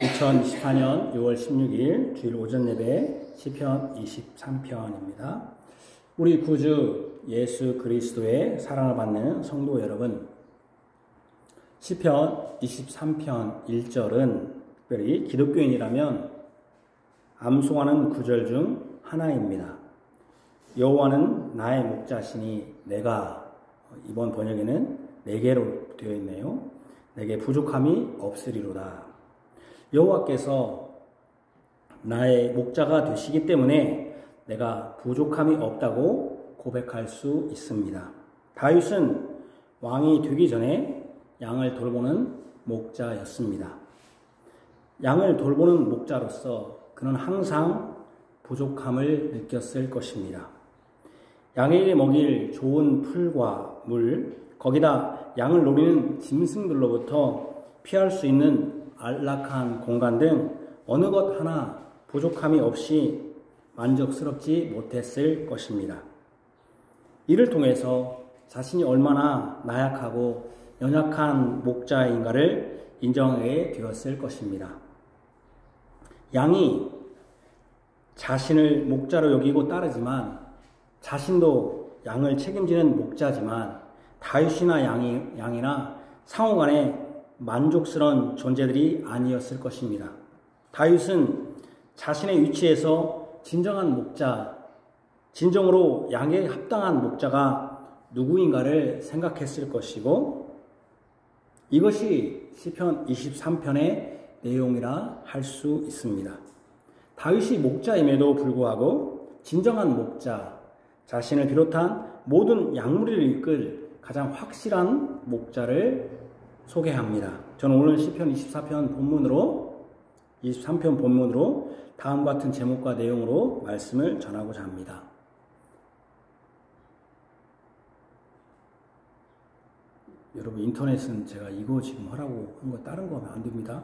2024년 6월 16일 주일 오전 예배 시편 23편입니다. 우리 구주 예수 그리스도의 사랑을 받는 성도 여러분, 시편 23편 1절은 특별히 기독교인이라면 암송하는 구절 중 하나입니다. 여호와는 나의 목자시니 내가, 이번 번역에는 내게로 되어 있네요. 내게 부족함이 없으리로다. 여호와께서 나의 목자가 되시기 때문에 내가 부족함이 없다고 고백할 수 있습니다. 다윗은 왕이 되기 전에 양을 돌보는 목자였습니다. 양을 돌보는 목자로서 그는 항상 부족함을 느꼈을 것입니다. 양에게 먹일 좋은 풀과 물, 거기다 양을 노리는 짐승들로부터 피할 수 있는 안락한 공간 등 어느 것 하나 부족함이 없이 만족스럽지 못했을 것입니다. 이를 통해서 자신이 얼마나 나약하고 연약한 목자인가를 인정하게 되었을 것입니다. 양이 자신을 목자로 여기고 따르지만 자신도 양을 책임지는 목자지만 다윗이나 양이나 상호간에 만족스러운 존재들이 아니었을 것입니다. 다윗은 자신의 위치에서 진정한 목자, 진정으로 양에 합당한 목자가 누구인가를 생각했을 것이고 이것이 시편 23편의 내용이라 할 수 있습니다. 다윗이 목자임에도 불구하고 진정한 목자, 자신을 비롯한 모든 양무리를 이끌 가장 확실한 목자를 소개합니다. 저는 오늘 시편 23편 본문으로 다음과 같은 제목과 내용으로 말씀을 전하고자 합니다. 여러분, 인터넷은 제가 이거 지금 하라고 한 거 다른 거 하면 안 됩니다.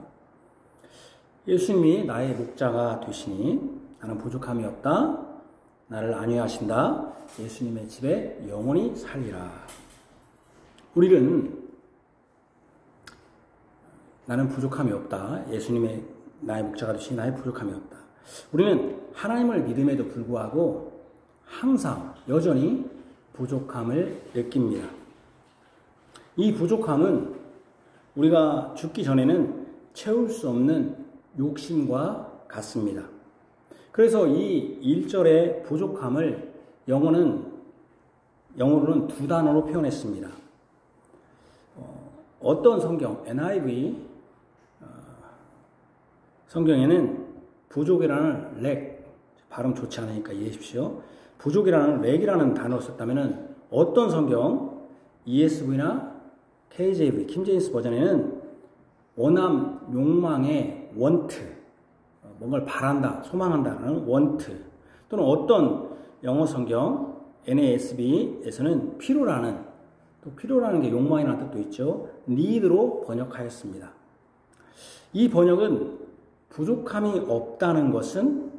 예수님이 나의 목자가 되시니 나는 부족함이 없다. 나를 안위하신다. 예수님의 집에 영원히 살리라. 우리는 나는 부족함이 없다. 예수님의 나의 목자가 되시니 나의 부족함이 없다. 우리는 하나님을 믿음에도 불구하고 항상 여전히 부족함을 느낍니다. 이 부족함은 우리가 죽기 전에는 채울 수 없는 욕심과 같습니다. 그래서 이 1절의 부족함을 영어로는 두 단어로 표현했습니다. 어떤 성경, NIV 성경에는 부족이라는 렉, 발음 좋지 않으니까 이해해 주십시오. 부족이라는 렉이라는 단어를 썼다면 어떤 성경, ESV나 KJV, 킹제임스 버전에는 원함, 욕망의 want, 뭔가를 바란다, 소망한다는 want, 또는 어떤 영어 성경, NASB에서는 필요라는 게 욕망이라는 뜻도 있죠. need로 번역하였습니다. 이 번역은 부족함이 없다는 것은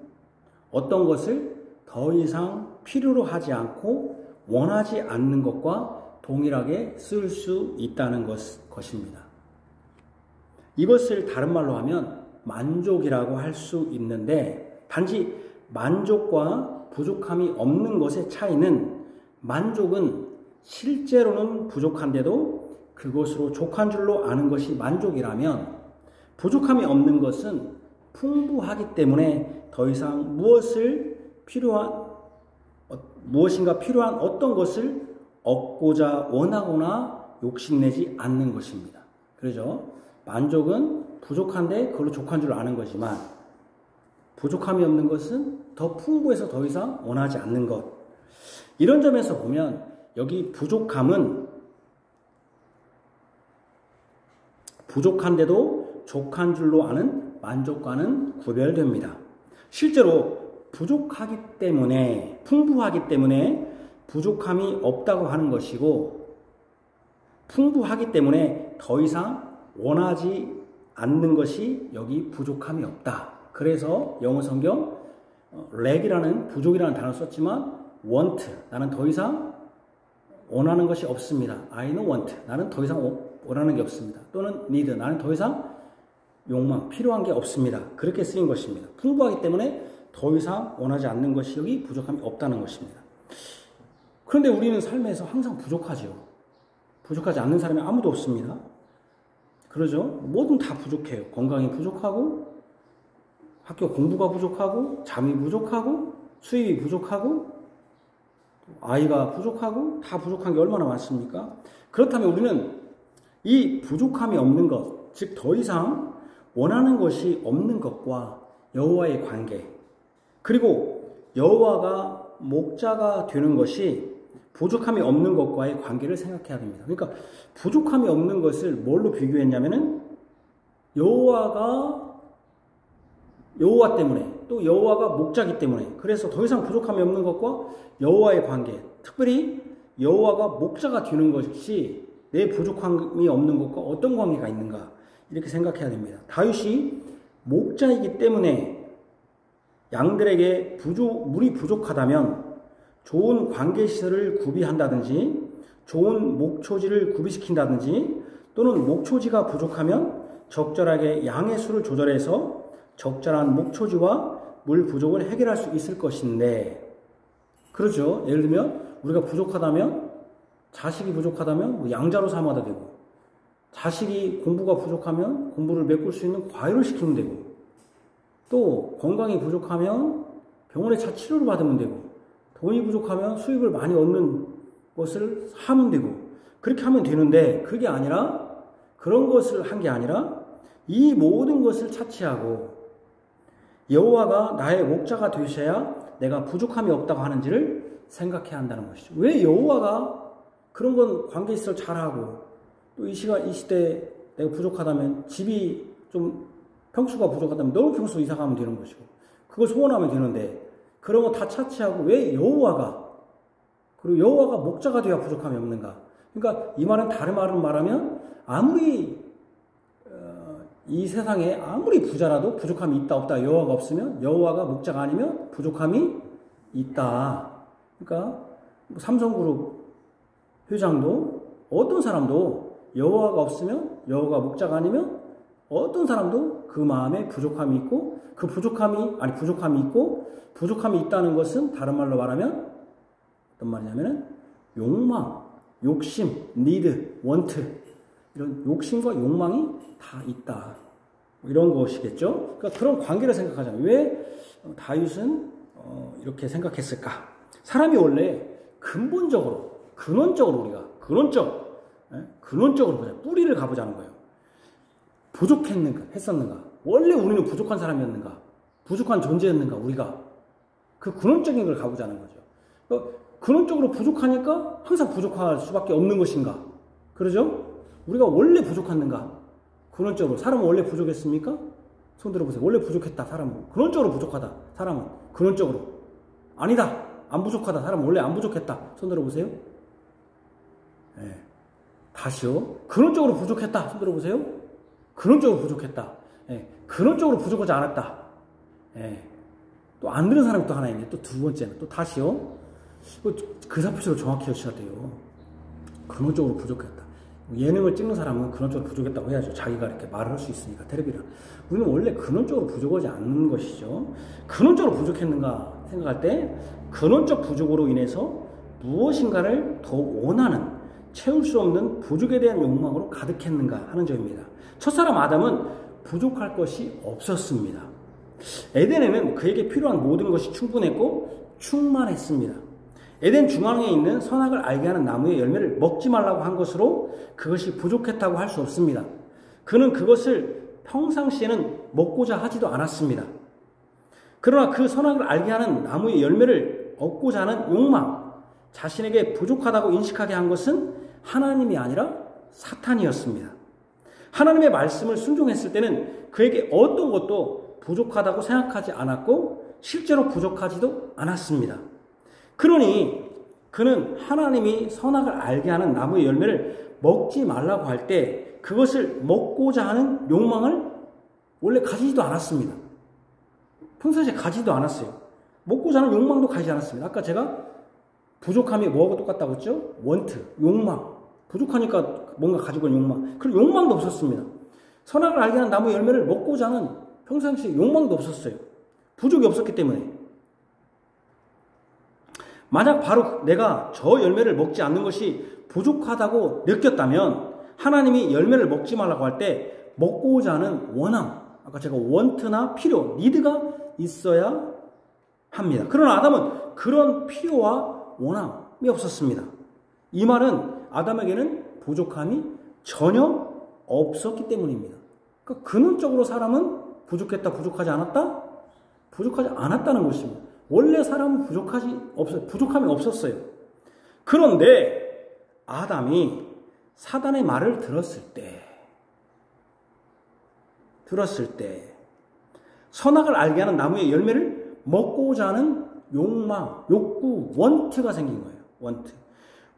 어떤 것을 더 이상 필요로 하지 않고 원하지 않는 것과 동일하게 쓸 수 있다는 것입니다. 이것을 다른 말로 하면 만족이라고 할 수 있는데 단지 만족과 부족함이 없는 것의 차이는 만족은 실제로는 부족한데도 그것으로 족한 줄로 아는 것이 만족이라면 부족함이 없는 것은 풍부하기 때문에 더 이상 무엇인가 필요한 어떤 것을 얻고자 원하거나 욕심내지 않는 것입니다. 그렇죠? 만족은 부족한데 그걸로 족한 줄 아는 거지만 부족함이 없는 것은 더 풍부해서 더 이상 원하지 않는 것. 이런 점에서 보면 여기 부족함은 부족한데도 족한 줄로 아는 만족과는 구별됩니다. 실제로 부족하기 때문에, 풍부하기 때문에 부족함이 없다고 하는 것이고 풍부하기 때문에 더 이상 원하지 않는 것이 여기 부족함이 없다. 그래서 영어 성경 렉이라는 부족이라는 단어를 썼지만 want, 나는 더 이상 원하는 것이 없습니다. I don't want, 나는 더 이상 원하는 게 없습니다. 또는 need, 나는 더 이상 욕망, 필요한 게 없습니다. 그렇게 쓰인 것입니다. 풍부하기 때문에 더 이상 원하지 않는 것이 여기 부족함이 없다는 것입니다. 그런데 우리는 삶에서 항상 부족하죠. 부족하지 않는 사람이 아무도 없습니다. 그러죠? 뭐든 다 부족해요. 건강이 부족하고, 학교 공부가 부족하고, 잠이 부족하고, 수입이 부족하고, 아이가 부족하고, 다 부족한 게 얼마나 많습니까? 그렇다면 우리는 이 부족함이 없는 것, 즉 더 이상 원하는 것이 없는 것과 여호와의 관계, 그리고 여호와가 목자가 되는 것이 부족함이 없는 것과의 관계를 생각해야 됩니다. 그러니까 부족함이 없는 것을 뭘로 비교했냐면은 여호와 때문에, 또 여호와가 목자기 때문에, 그래서 더 이상 부족함이 없는 것과 여호와의 관계, 특별히 여호와가 목자가 되는 것이 내 부족함이 없는 것과 어떤 관계가 있는가, 이렇게 생각해야 됩니다. 다윗이 목자이기 때문에 양들에게 물이 부족하다면 좋은 관계시설을 구비한다든지, 좋은 목초지를 구비시킨다든지, 또는 목초지가 부족하면 적절하게 양의 수를 조절해서 적절한 목초지와 물 부족을 해결할 수 있을 것인데, 그렇죠. 예를 들면 우리가 부족하다면, 자식이 부족하다면 뭐 양자로 삼아도 되고, 자식이 공부가 부족하면 공부를 메꿀 수 있는 과외를 시키면 되고, 또 건강이 부족하면 병원에 차 치료를 받으면 되고, 돈이 부족하면 수입을 많이 얻는 것을 하면 되고, 그렇게 하면 되는데, 그게 아니라, 그런 것을 한 게 아니라 이 모든 것을 차치하고 여호와가 나의 목자가 되셔야 내가 부족함이 없다고 하는지를 생각해야 한다는 것이죠. 왜 여호와가 그런 건 관계시설 잘하고, 또 이 시대에 내가 부족하다면, 집이 좀 평수가 부족하다면 너무 평수 이사 가면 되는 것이고, 그걸 소원하면 되는데, 그런 거 다 차치하고 왜 여호와가, 그리고 여호와가 목자가 되어야 부족함이 없는가? 그러니까 이 말은 다른 말로 말하면, 아무리 이 세상에 아무리 부자라도 부족함이 있다 없다, 여호와가 없으면, 여호와가 목자가 아니면 부족함이 있다. 그러니까 삼성그룹 회장도, 어떤 사람도 여호와가 없으면, 여호와가 목자가 아니면 어떤 사람도 그 마음에 부족함이 있고, 그 부족함이 있고, 부족함이 있다는 것은 다른 말로 말하면 어떤 말이냐면은 욕망, 욕심, need, want, 이런 욕심과 욕망이 다 있다, 이런 것이겠죠. 그러니까 그런 관계를 생각하자면 왜 다윗은 이렇게 생각했을까? 사람이 원래 근원적으로 우리가 근원적으로 보자, 뿌리를 가보자는 거예요. 했었는가? 원래 우리는 부족한 사람이었는가? 부족한 존재였는가? 우리가 그 근원적인 걸 가보자는 거죠. 그러니까 근원적으로 부족하니까 항상 부족할 수밖에 없는 것인가? 그러죠? 우리가 원래 부족했는가? 근원적으로 사람은 원래 부족했습니까? 손 들어보세요. 원래 부족했다, 사람은. 근원적으로 부족하다, 사람은. 근원적으로. 아니다, 안 부족하다, 사람은 원래 안 부족했다. 손 들어보세요. 네. 다시요. 근원적으로 부족했다. 손 들어보세요. 근원적으로 부족했다. 네. 근원적으로 부족하지 않았다. 네. 또 안 들은 사람이 또 하나 있네. 또 두 번째는 또 다시요. 그 사표시로 정확히 하셔야 돼요. 근원적으로 부족했다. 예능을 찍는 사람은 근원적으로 부족했다고 해야죠. 자기가 이렇게 말을 할 수 있으니까, 텔레비랑. 우리는 원래 근원적으로 부족하지 않는 것이죠. 근원적으로 부족했는가 생각할 때, 근원적 부족으로 인해서 무엇인가를 더 원하는, 채울 수 없는 부족에 대한 욕망으로 가득했는가 하는 점입니다. 첫사람 아담은 부족할 것이 없었습니다. 에덴에는 그에게 필요한 모든 것이 충분했고 충만했습니다. 에덴 중앙에 있는 선악을 알게 하는 나무의 열매를 먹지 말라고 한 것으로 그것이 부족했다고 할 수 없습니다. 그는 그것을 평상시에는 먹고자 하지도 않았습니다. 그러나 그 선악을 알게 하는 나무의 열매를 얻고자 하는 욕망, 자신에게 부족하다고 인식하게 한 것은 하나님이 아니라 사탄이었습니다. 하나님의 말씀을 순종했을 때는 그에게 어떤 것도 부족하다고 생각하지 않았고 실제로 부족하지도 않았습니다. 그러니 그는 하나님이 선악을 알게 하는 나무의 열매를 먹지 말라고 할 때 그것을 먹고자 하는 욕망을 원래 가지지도 않았습니다. 평소에 가지도 않았어요. 먹고자 하는 욕망도 가지지 않았습니다. 아까 제가 부족함이 뭐하고 똑같다고 했죠? want, 욕망. 부족하니까 뭔가 가지고 있는 욕망. 그런 욕망도 없었습니다. 선악을 알게 하는 나무 열매를 먹고자 하는 평상시에 욕망도 없었어요. 부족이 없었기 때문에. 만약 바로 내가 저 열매를 먹지 않는 것이 부족하다고 느꼈다면 하나님이 열매를 먹지 말라고 할 때 먹고자 하는 원함, 아까 제가 원트나 필요, 니드가 있어야 합니다. 그러나 아담은 그런 필요와 원함이 없었습니다. 이 말은 아담에게는 부족함이 전혀 없었기 때문입니다. 그러니까 근원적으로 사람은 부족했다, 부족하지 않았다? 부족하지 않았다는 것입니다. 원래 사람은 부족함이 없었어요. 그런데 아담이 사단의 말을 들었을 때 선악을 알게 하는 나무의 열매를 먹고자 하는 욕망, 욕구, 원트가 생긴 거예요. 원트.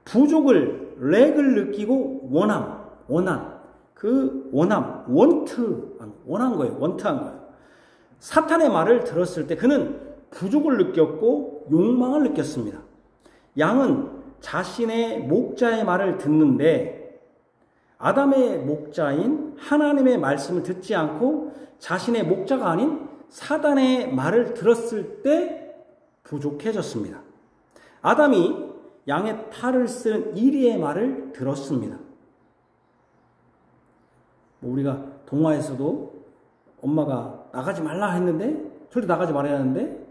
부족을, 렉을 느끼고 원한 거예요. 원트한 거예요. 사탄의 말을 들었을 때 그는 부족을 느꼈고 욕망을 느꼈습니다. 양은 자신의 목자의 말을 듣는데 아담의 목자인 하나님의 말씀을 듣지 않고 자신의 목자가 아닌 사단의 말을 들었을 때 부족해졌습니다. 아담이 양의 탈을 쓰는 이리의 말을 들었습니다. 우리가 동화에서도 엄마가 나가지 말라 했는데 절대 나가지 말아야 하는데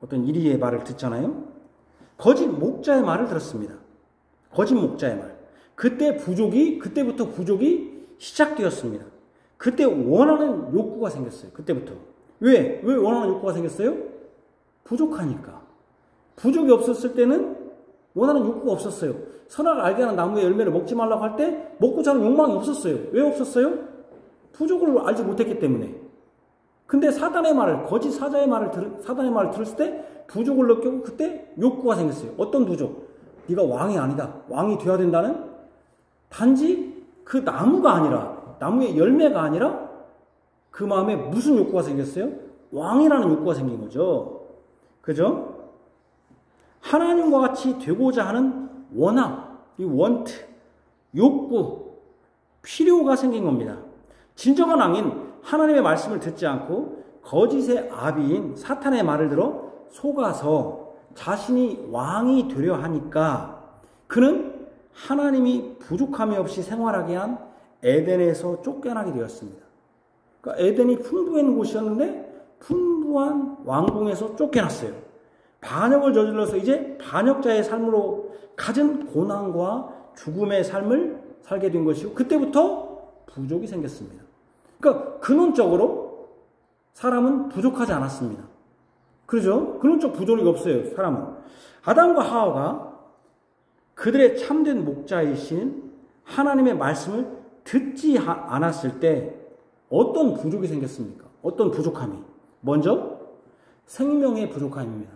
어떤 이리의 말을 듣잖아요. 거짓 목자의 말을 들었습니다. 거짓 목자의 말. 그때부터 부족이 시작되었습니다. 그때 원하는 욕구가 생겼어요. 그때부터. 왜 원하는 욕구가 생겼어요? 부족하니까. 부족이 없었을 때는 원하는 욕구가 없었어요. 선악을 알게 하는 나무의 열매를 먹지 말라고 할 때 먹고자 하는 욕망이 없었어요. 왜 없었어요? 부족을 알지 못했기 때문에. 근데 사단의 말을, 거짓 사자의 사단의 말을 들었을 때 부족을 느끼고 그때 욕구가 생겼어요. 어떤 부족? 네가 왕이 아니다. 왕이 되어야 된다는 단지 그 나무의 열매가 아니라 그 마음에 무슨 욕구가 생겼어요? 왕이라는 욕구가 생긴 거죠. 그죠? 하나님과 같이 되고자 하는 원함, 이 원트, 욕구, 필요가 생긴 겁니다. 진정한 왕인 하나님의 말씀을 듣지 않고 거짓의 아비인 사탄의 말을 들어 속아서 자신이 왕이 되려 하니까 그는 하나님이 부족함이 없이 생활하게 한 에덴에서 쫓겨나게 되었습니다. 그러니까 에덴이 풍부한 곳이었는데 풍부한 왕궁에서 쫓겨났어요. 반역을 저질러서 이제 반역자의 삶으로 갖은 고난과 죽음의 삶을 살게 된 것이고 그때부터 부족이 생겼습니다. 그러니까 근원적으로 사람은 부족하지 않았습니다. 그렇죠? 근원적 부족이 없어요. 사람은. 아담과 하와가 그들의 참된 목자이신 하나님의 말씀을 듣지 않았을 때 어떤 부족이 생겼습니까? 어떤 부족함이? 먼저 생명의 부족함입니다.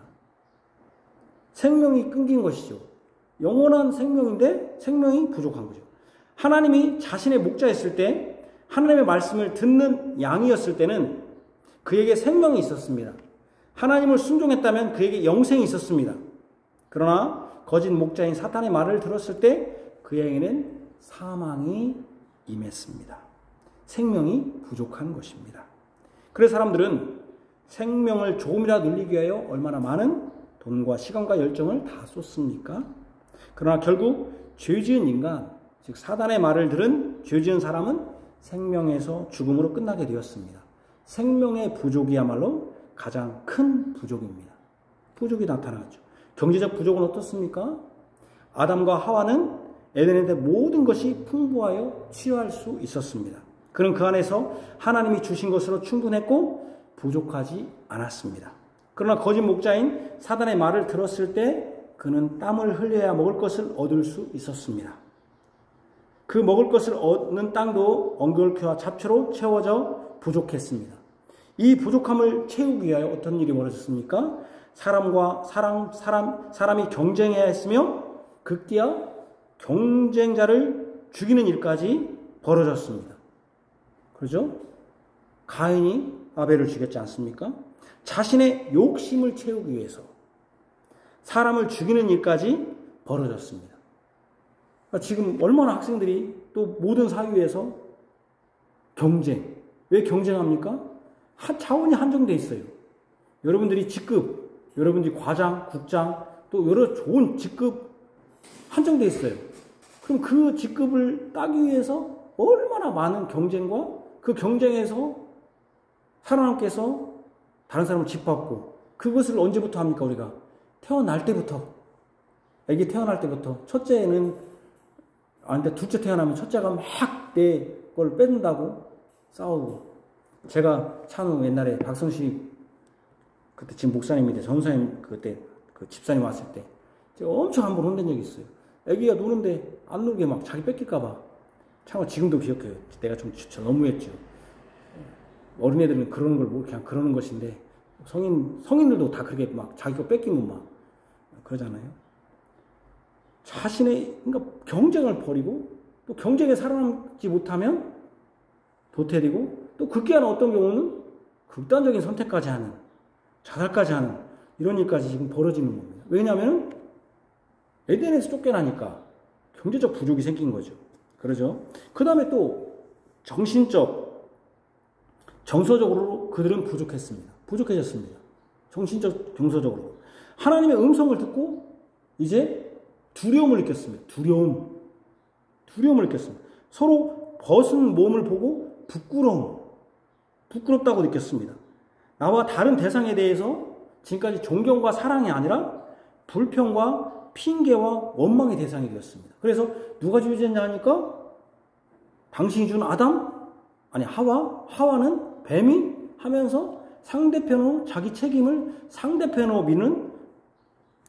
생명이 끊긴 것이죠. 영원한 생명인데 생명이 부족한 거죠. 하나님이 자신의 목자였을 때 하나님의 말씀을 듣는 양이었을 때는 그에게 생명이 있었습니다. 하나님을 순종했다면 그에게 영생이 있었습니다. 그러나 거짓 목자인 사탄의 말을 들었을 때 그에게는 사망이 임했습니다. 생명이 부족한 것입니다. 그래서 사람들은 생명을 조금이라도 늘리기 위하여 얼마나 많은 돈과 시간과 열정을 다 쏟습니까? 그러나 결국 죄지은 인간, 즉 사단의 말을 들은 죄지은 사람은 생명에서 죽음으로 끝나게 되었습니다. 생명의 부족이야말로 가장 큰 부족입니다. 부족이 나타나죠. 경제적 부족은 어떻습니까? 아담과 하와는 에덴에 대해 모든 것이 풍부하여 취할 수 있었습니다. 그는 그 안에서 하나님이 주신 것으로 충분했고 부족하지 않았습니다. 그러나 거짓 목자인 사단의 말을 들었을 때 그는 땀을 흘려야 먹을 것을 얻을 수 있었습니다. 그 먹을 것을 얻는 땅도 엉겅퀴와 잡초로 채워져 부족했습니다. 이 부족함을 채우기 위하여 어떤 일이 벌어졌습니까? 사람이 경쟁해야 했으며 급기야 경쟁자를 죽이는 일까지 벌어졌습니다. 그렇죠? 가인이 아벨을 죽였지 않습니까? 자신의 욕심을 채우기 위해서 사람을 죽이는 일까지 벌어졌습니다. 그러니까 지금 얼마나 학생들이 또 모든 사회에서 경쟁. 왜 경쟁합니까? 자원이 한정돼 있어요. 여러분들이 직급, 여러분들이 과장, 국장, 또 여러 좋은 직급 한정돼 있어요. 그럼 그 직급을 따기 위해서 얼마나 많은 경쟁과 그 경쟁에서 살아남기 위해서 다른 사람을 짓밟고, 그것을 언제부터 합니까? 우리가 태어날 때부터, 애기 태어날 때부터. 첫째는 근데 둘째 태어나면 첫째가 막 내 걸 뺏는다고 싸우고. 제가 참 옛날에 박성식 그때 지금 목사님인데 전사님 그때 그 집사님 왔을 때 제가 엄청 한 번 혼낸 적이 있어요. 애기가 노는데 안 놀게 막 자기 뺏길까봐. 참 지금도 기억해요. 내가 좀 너무했죠. 어린애들은 그러는 걸 그냥 그러는 것인데 성인들도 다 그렇게 막 자기 거 뺏기면 막 그러잖아요. 자신의 그러니까 경쟁을 벌이고 또 경쟁에 살아남지 못하면 도태되고 또 극기하는 어떤 경우는 극단적인 선택까지 하는, 자살까지 하는 이런 일까지 지금 벌어지는 겁니다. 왜냐하면 에덴에서 쫓겨나니까 경제적 부족이 생긴 거죠. 그러죠. 그 다음에 또 정신적, 정서적으로 그들은 부족했습니다. 부족해졌습니다. 정신적, 정서적으로. 하나님의 음성을 듣고 이제 두려움을 느꼈습니다. 두려움을 느꼈습니다. 서로 벗은 몸을 보고 부끄럽다고 느꼈습니다. 나와 다른 대상에 대해서 지금까지 존경과 사랑이 아니라 불평과 핑계와 원망의 대상이 되었습니다. 그래서 누가 죄졌냐 하니까 당신이 준 하와는 뱀이 하면서 상대편으로 자기 책임을 상대편으로 미는,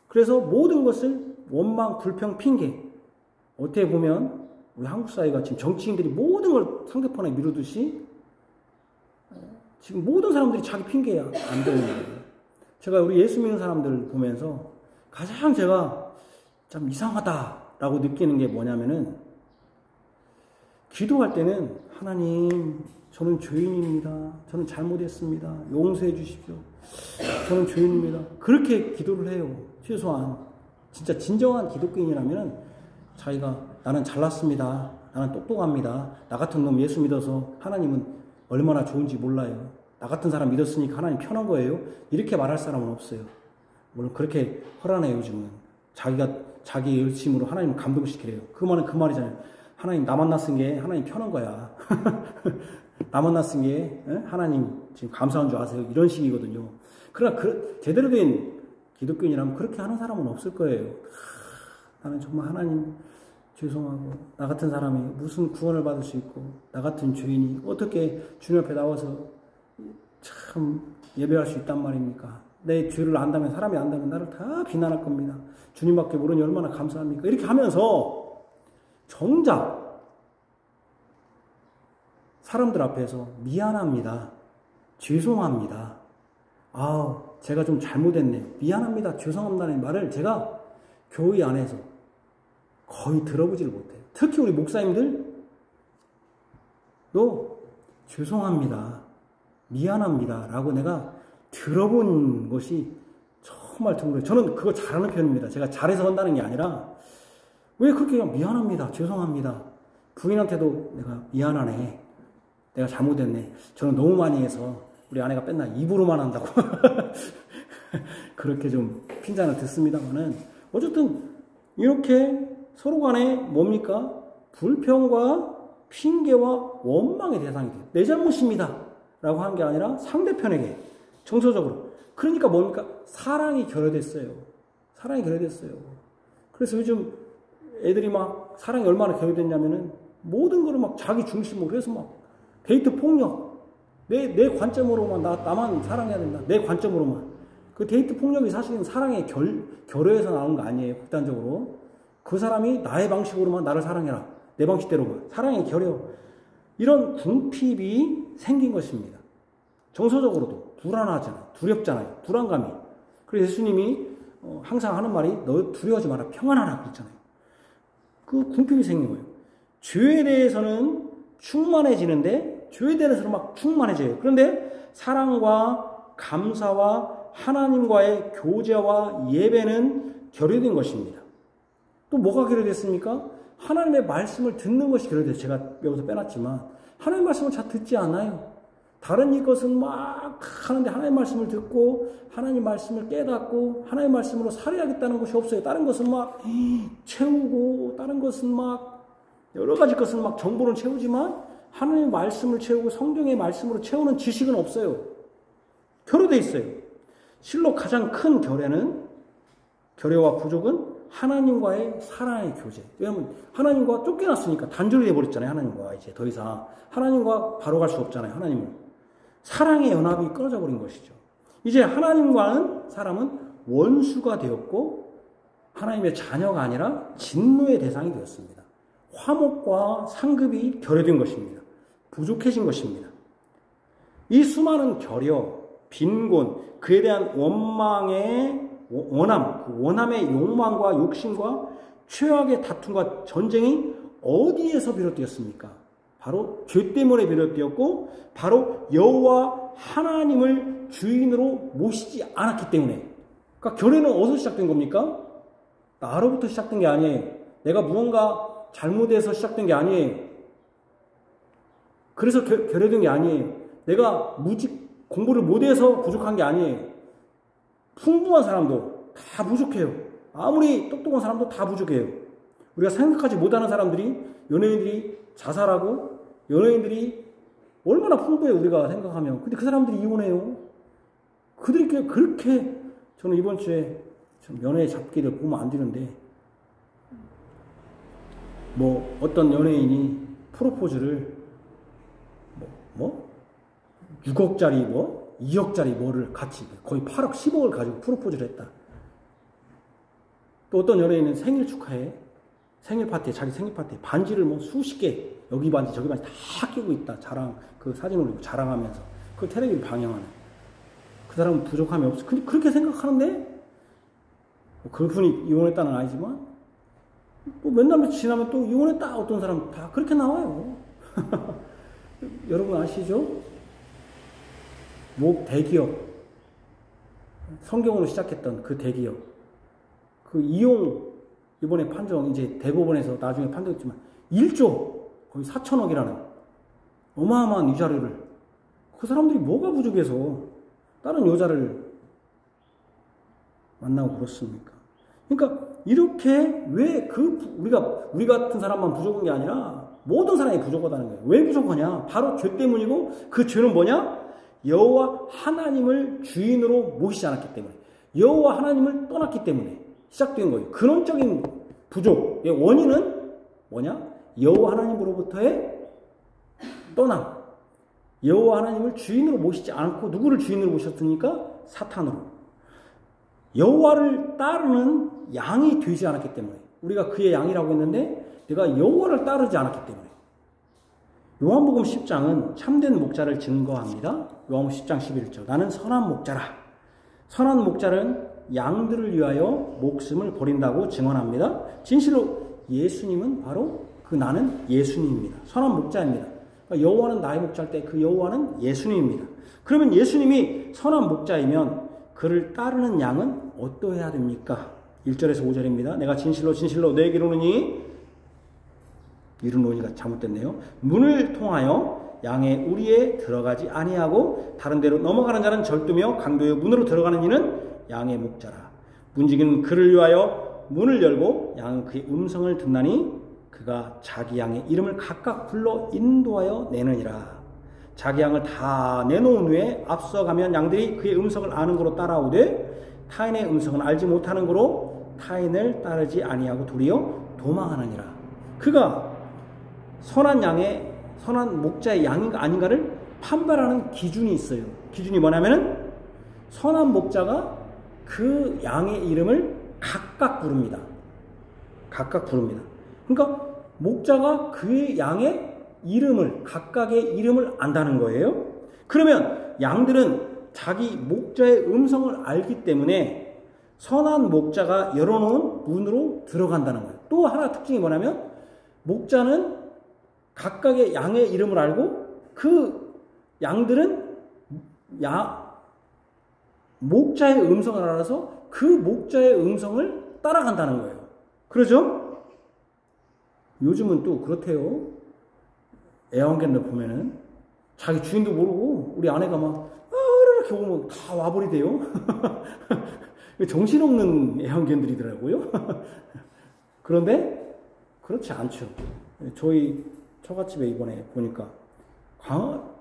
그래서 모든 것을 원망, 불평, 핑계. 어떻게 보면 우리 한국 사회가 지금 정치인들이 모든 걸 상대편에 미루듯이 지금 모든 사람들이 자기 핑계야 안 되는 거예요. 제가 우리 예수 믿는 사람들 보면서 가장 제가 참 이상하다라고 느끼는 게 뭐냐면은, 기도할 때는 하나님 저는 죄인입니다. 저는 잘못했습니다. 용서해 주십시오. 저는 죄인입니다. 그렇게 기도를 해요. 최소한 진짜 진정한 기독교인이라면 자기가 나는 잘났습니다. 나는 똑똑합니다. 나 같은 놈 예수 믿어서 하나님은 얼마나 좋은지 몰라요. 나 같은 사람 믿었으니까 하나님 편한 거예요. 이렇게 말할 사람은 없어요. 물론 그렇게 허라네요. 요즘은 자기가 자기 열심으로 하나님을 감동시키래요. 그 말은 그 말이잖아요. 하나님 나 만났은 게 하나님 편한 거야. 나 만났은 게 하나님 지금 감사한 줄 아세요? 이런 식이거든요. 그러나 제대로 된 기독교인이라면 그렇게 하는 사람은 없을 거예요. 나는 정말 하나님 죄송하고, 나 같은 사람이 무슨 구원을 받을 수 있고, 나 같은 죄인이 어떻게 주님 앞에 나와서 참 예배할 수 있단 말입니까? 내 죄를 안다면, 사람이 안다면 나를 다 비난할 겁니다. 주님밖에 모르니 얼마나 감사합니까? 이렇게 하면서 정작 사람들 앞에서 미안합니다. 죄송합니다. 제가 좀 잘못했네요. 미안합니다. 죄송합니다는 말을 제가 교회 안에서 거의 들어보지를 못해요. 특히 우리 목사님들도 죄송합니다. 미안합니다. 라고 내가 들어본 것이 정말 드물어요. 저는 그거 잘하는 편입니다. 제가 잘해서 한다는 게 아니라, 왜 그렇게 미안합니다. 죄송합니다. 부인한테도 내가 미안하네. 내가 잘못했네. 저는 너무 많이 해서 우리 아내가 맨날 입으로만 한다고 그렇게 좀 핀잔을 듣습니다만은, 어쨌든 이렇게 서로 간에 뭡니까? 불평과 핑계와 원망의 대상이 돼요. 내 잘못입니다 라고 한 게 아니라 상대편에게 정서적으로. 그러니까 뭡니까? 사랑이 결여됐어요. 사랑이 결여됐어요. 그래서 요즘 애들이 막 사랑이 얼마나 결여됐냐면은 모든 거를 막 자기 중심으로 해서 막 데이트 폭력, 내 관점으로만 나만 사랑해야 된다. 내 관점으로만. 그 데이트 폭력이 사실은 사랑의 결여에서 나온 거 아니에요. 극단적으로. 그 사람이 나의 방식으로만 나를 사랑해라. 내 방식대로만. 사랑의 결여. 이런 궁핍이 생긴 것입니다. 정서적으로도 불안하잖아요. 두렵잖아요. 불안감이. 그래서 예수님이 항상 하는 말이 너 두려워하지 마라. 평안하라. 그랬잖아요. 그 궁핍이 생긴 거예요. 죄에 대해서는 충만해지는데, 죄에 대해서는 막 충만해져요. 그런데 사랑과 감사와 하나님과의 교제와 예배는 결여된 것입니다. 또 뭐가 결여됐습니까? 하나님의 말씀을 듣는 것이 결여됐어요. 제가 여기서 빼놨지만 하나님 말씀을 잘 듣지 않아요. 다른 이것은 막 하는데 하나님 말씀을 듣고 하나님 말씀을 깨닫고 하나님 말씀으로 살아야겠다는 것이 없어요. 다른 것은 막 채우고 다른 것은 막 여러 가지 것은 막 정보를 채우지만 하나님의 말씀을 채우고 성경의 말씀으로 채우는 지식은 없어요. 결여되어 있어요. 실로 가장 큰 결여와 부족은 하나님과의 사랑의 교제. 왜냐하면 하나님과 쫓겨났으니까 단절이 되어버렸잖아요. 하나님과 이제 더 이상 하나님과 바로 갈 수 없잖아요. 하나님을. 사랑의 연합이 끊어져 버린 것이죠. 이제 하나님과는 사람은 원수가 되었고 하나님의 자녀가 아니라 진노의 대상이 되었습니다. 화목과 상급이 결여된 것입니다. 부족해진 것입니다. 이 수많은 결여, 빈곤, 그에 대한 원함의 욕망과 욕심과 최악의 다툼과 전쟁이 어디에서 비롯되었습니까? 바로 죄 때문에 비롯되었고 바로 여호와 하나님을 주인으로 모시지 않았기 때문에. 그러니까 결여는 어디서 시작된 겁니까? 나로부터 시작된 게 아니에요. 내가 무언가 잘못해서 시작된 게 아니에요. 그래서 결여된 게 아니에요. 내가 공부를 못해서 부족한 게 아니에요. 풍부한 사람도 다 부족해요. 아무리 똑똑한 사람도 다 부족해요. 우리가 생각하지 못하는 사람들이, 연예인들이 자살하고 연예인들이 얼마나 풍부해요. 우리가 생각하면. 근데 그 사람들이 이혼해요. 그들이 그렇게, 저는 이번 주에 연애 잡기를 보면 안 되는데, 어떤 연예인이 프로포즈를 6억짜리 2억짜리 뭐를 같이 거의 8억 10억을 가지고 프로포즈를 했다. 또 어떤 연예인은 생일 축하해 생일 파티에 자기 생일 파티에 반지를 수십 개 여기 반지 저기 반지 다 끼고 있다. 그 사진 올리고 자랑하면서 그걸 텔레비를 방영하는. 그 사람은 부족함이 없어. 근데 그렇게 생각하는데 그분이 이혼했다는 아니지만 또 몇 날 며칠 지나면 또 이혼했다. 어떤 사람 다 그렇게 나와요. 여러분 아시죠? 대기업, 성경으로 시작했던 그 대기업, 그 이용 이번에 판정 이제 대법원에서 나중에 판정했지만 1조 거의 4천억이라는 어마어마한 위자료를, 그 사람들이 뭐가 부족해서 다른 여자를 만나고 그렇습니까? 그러니까 이렇게 왜 우리 같은 사람만 부족한 게 아니라 모든 사람이 부족하다는 거예요. 왜 부족하냐? 바로 죄 때문이고, 그 죄는 뭐냐? 여호와 하나님을 주인으로 모시지 않았기 때문에, 여호와 하나님을 떠났기 때문에 시작된 거예요. 근원적인 부족의 원인은 뭐냐? 여호와 하나님으로부터의 떠남. 여호와 하나님을 주인으로 모시지 않고 누구를 주인으로 모셨습니까? 사탄으로. 여호와를 따르는 양이 되지 않았기 때문에, 우리가 그의 양이라고 했는데 내가 여호와를 따르지 않았기 때문에. 요한복음 10장은 참된 목자를 증거합니다. 요한복음 10장 11절. 나는 선한 목자라. 선한 목자는 양들을 위하여 목숨을 버린다고 증언합니다. 진실로 예수님은 바로 그 나는 예수님입니다. 선한 목자입니다. 그러니까 여호와는 나의 목자일 때 그 여호와는 예수님입니다. 그러면 예수님이 선한 목자이면 그를 따르는 양은 어떠해야 됩니까? 1절에서 5절입니다. 내가 진실로 진실로 너에게 이르노니, 이르노니가 잘못됐네요. 문을 통하여 양의 우리에 들어가지 아니하고 다른 데로 넘어가는 자는 절도며 강도여, 문으로 들어가는 이는 양의 목자라. 문지기는 그를 위하여 문을 열고 양은 그의 음성을 듣나니 그가 자기 양의 이름을 각각 불러 인도하여 내느니라. 자기 양을 다 내놓은 후에 앞서가면 양들이 그의 음성을 아는 거로 따라오되 타인의 음성은 알지 못하는 거로 타인을 따르지 아니하고 도리어 도망하느니라. 그가 선한 목자의 양인가 아닌가를 판별하는 기준이 있어요. 기준이 뭐냐면은 선한 목자가 그 양의 이름을 각각 부릅니다. 각각 부릅니다. 그러니까 목자가 그의 양의 이름을, 각각의 이름을 안다는 거예요. 그러면 양들은 자기 목자의 음성을 알기 때문에 선한 목자가 열어놓은 문으로 들어간다는 거예요. 또 하나 특징이 뭐냐면 목자는 각각의 양의 이름을 알고 그 양들은 목자의 음성을 알아서 그 목자의 음성을 따라간다는 거예요. 그러죠? 요즘은 또 그렇대요. 애완견들 보면은 자기 주인도 모르고 우리 아내가 막 이렇게 오면 다 와버리대요. 정신없는 애완견들이더라고요. 그런데 그렇지 않죠. 저희 처갓집에 이번에 보니까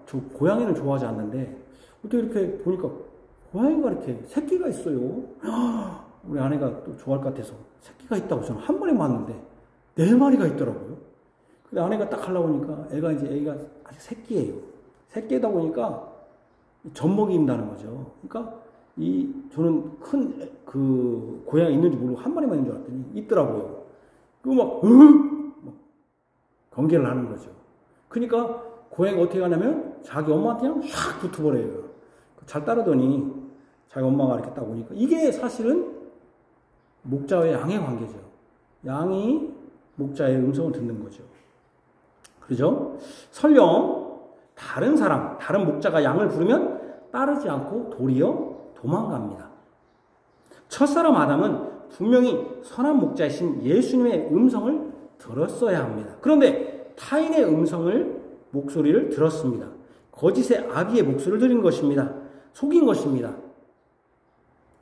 저 고양이는 좋아하지 않는데 어떻게 이렇게 보니까 고양이가 이렇게 새끼가 있어요. 우리 아내가 또 좋아할 것 같아서 새끼가 있다고 저는 한 번에 봤는데 4마리가 있더라고요. 근데 아내가 딱 하려고 하니까 애가 아직 새끼예요. 새끼다 보니까 젖먹이 인다는 거죠. 그러니까 저는 큰 그 고양이 있는지 모르고 한 마리만 있는 줄 알았더니 있더라고요. 그거 막 경계를 하는 거죠. 그러니까 고양이가 어떻게 하냐면 자기 엄마한테 그냥 샥 붙어버려요. 잘 따르더니 자기 엄마가 이렇게 딱 오니까 이게 사실은 목자와 양의 관계죠. 양이 목자의 음성을 듣는 거죠. 그죠? 설령 다른 목자가 양을 부르면 따르지 않고 도리어 도망갑니다. 첫사람 아담은 분명히 선한 목자이신 예수님의 음성을 들었어야 합니다. 그런데 타인의 목소리를 들었습니다. 거짓의 아비의 목소리를 들은 것입니다. 속인 것입니다.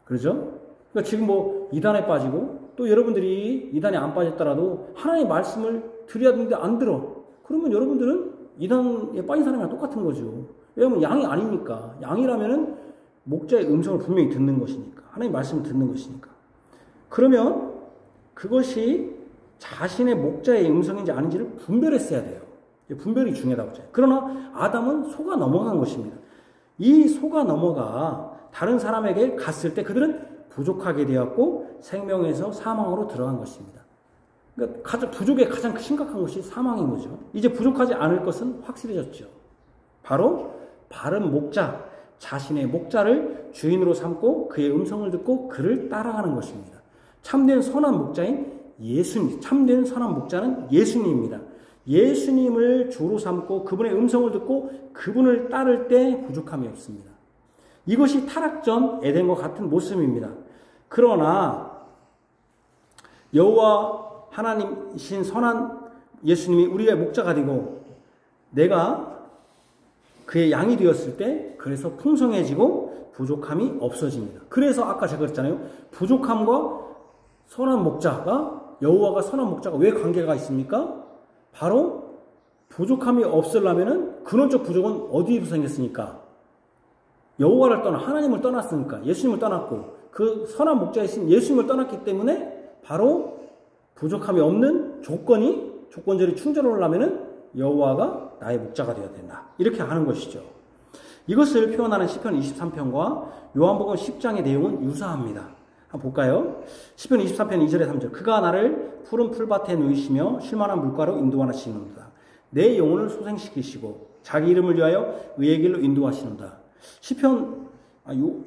그렇죠? 그러니까 지금 이단에 빠지고 또 여러분들이 이단에 안 빠졌더라도 하나님의 말씀을 드려야 되는데 안 들어. 그러면 여러분들은 이단에 빠진 사람이랑 똑같은 거죠. 왜냐하면 양이 아니니까. 양이라면은 목자의 음성을 분명히 듣는 것이니까. 하나님의 말씀을 듣는 것이니까. 그러면 그것이 자신의 목자의 음성인지 아닌지를 분별했어야 돼요. 분별이 중요하다고 했잖아요. 그러나 아담은 속아 넘어간 것입니다. 이 속아 넘어가 다른 사람에게 갔을 때 그들은 부족하게 되었고 생명에서 사망으로 들어간 것입니다. 그러니까 부족의 가장 심각한 것이 사망인 거죠. 이제 부족하지 않을 것은 확실해졌죠. 바로 바른 목자, 자신의 목자를 주인으로 삼고 그의 음성을 듣고 그를 따라가는 것입니다. 참된 선한 목자인 예수님, 참된 선한 목자는 예수님입니다. 예수님을 주로 삼고 그분의 음성을 듣고 그분을 따를 때 부족함이 없습니다. 이것이 타락 전 에덴과 같은 모습입니다. 그러나 여호와 하나님이신 선한 예수님이 우리의 목자가 되고 내가 그의 양이 되었을 때 그래서 풍성해지고 부족함이 없어집니다. 그래서 아까 제가 그랬잖아요. 부족함과 선한 목자가 여호와가 선한 목자가 왜 관계가 있습니까? 바로 부족함이 없으려면은 근원적 부족은 어디에서 생겼습니까? 여호와를 떠나 하나님을 떠났으니까 예수님을 떠났고 그 선한 목자이신 예수님을 떠났기 때문에 바로 부족함이 없는 조건절이 충족하려면은 여호와가 나의 목자가 되어야 된다. 이렇게 하는 것이죠. 이것을 표현하는 시편 23편과 요한복음 10장의 내용은 유사합니다. 한번 볼까요? 시편 23편 2절에 3절. 그가 나를 푸른 풀밭에 누이시며 쉴만한 물가로 인도하시는도다. 내 영혼을 소생시키시고 자기 이름을 위하여 의의 길로 인도하시는다.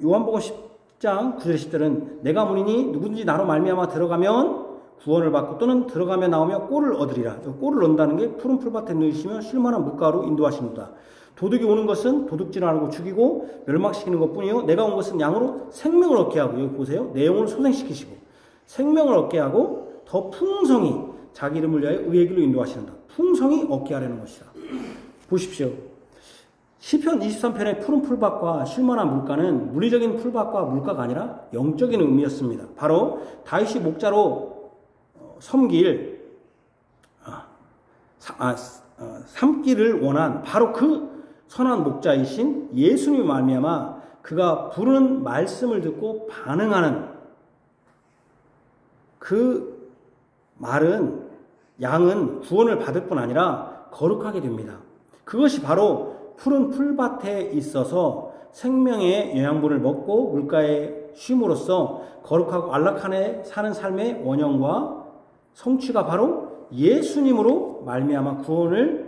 요한복음 10장 9절 10절은 내가 문이니 누구든지 나로 말미암아 들어가면 구원을 받고 또는 들어가며 나오며 꼴을 얻으리라. 꼴을 얻는다는 게 푸른 풀밭에 누이시며 쉴만한 물가로 인도하시는도다. 도둑이 오는 것은 도둑질하고 죽이고 멸망시키는 것뿐이요 내가 온 것은 양으로 생명을 얻게 하고 여기 보세요. 내 영혼을 소생시키시고 생명을 얻게 하고 더 풍성히 자기 이름을 위하여 의의 길로 인도하시는다. 풍성히 얻게 하려는 것이다. 보십시오. 시편 23편의 푸른 풀밭과 쉴만한 물가는 물리적인 풀밭과 물가가 아니라 영적인 의미였습니다. 바로 다윗이 목자로 삼기를 원한 바로 그 선한 목자이신 예수님의 말미암아 그가 부르는 말씀을 듣고 반응하는 그 말은 양은 구원을 받을 뿐 아니라 거룩하게 됩니다. 그것이 바로 푸른 풀밭에 있어서 생명의 영양분을 먹고 물가에 쉼으로써 거룩하고 안락하게 사는 삶의 원형과 성취가 바로 예수님으로 말미암아 구원을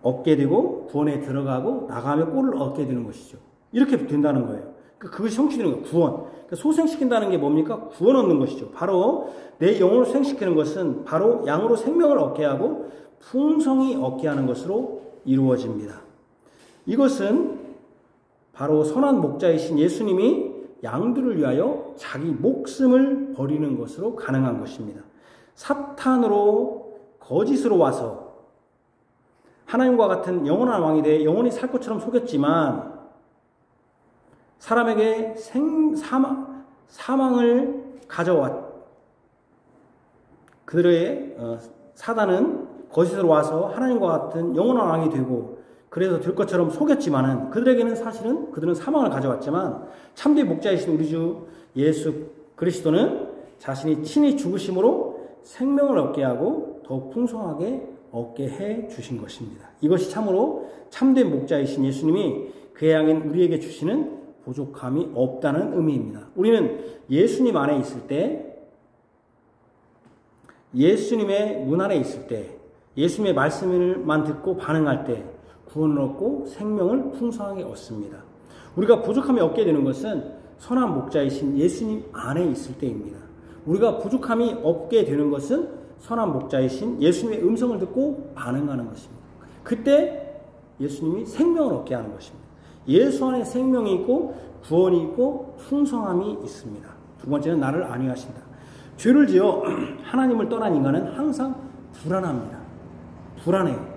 얻게 되고 구원에 들어가고 나가며 꼴을 얻게 되는 것이죠. 이렇게 된다는 거예요. 그것이 성취되는 거예요. 구원. 그러니까 소생시킨다는 게 뭡니까? 구원 얻는 것이죠. 바로 내 영혼을 소생시키는 것은 바로 양으로 생명을 얻게 하고 풍성히 얻게 하는 것으로 이루어집니다. 이것은 바로 선한 목자이신 예수님이 양들을 위하여 자기 목숨을 버리는 것으로 가능한 것입니다. 사탄으로 거짓으로 와서 하나님과 같은 영원한 왕이 돼 영원히 살 것처럼 속였지만 사람에게 사망을 가져왔. 그들의 사단은 거짓으로 와서 하나님과 같은 영원한 왕이 되고 그래서 될 것처럼 속였지만은 그들에게는 사실은 그들은 사망을 가져왔지만 참된 목자이신 우리 주 예수 그리스도는 자신이 친히 죽으심으로 생명을 얻게 하고 더욱 풍성하게 얻게 해 주신 것입니다. 이것이 참으로 참된 목자이신 예수님이 그의 양인 우리에게 주시는 부족함이 없다는 의미입니다. 우리는 예수님 안에 있을 때, 예수님의 문 안에 있을 때, 예수님의 말씀을만 듣고 반응할 때 구원을 얻고 생명을 풍성하게 얻습니다. 우리가 부족함이 없게 되는 것은 선한 목자이신 예수님 안에 있을 때입니다. 우리가 부족함이 없게 되는 것은 선한 목자이신 예수님의 음성을 듣고 반응하는 것입니다. 그때 예수님이 생명을 얻게 하는 것입니다. 예수 안에 생명이 있고 구원이 있고 풍성함이 있습니다. 두 번째는 나를 안위하신다. 죄를 지어 하나님을 떠난 인간은 항상 불안합니다. 불안해요.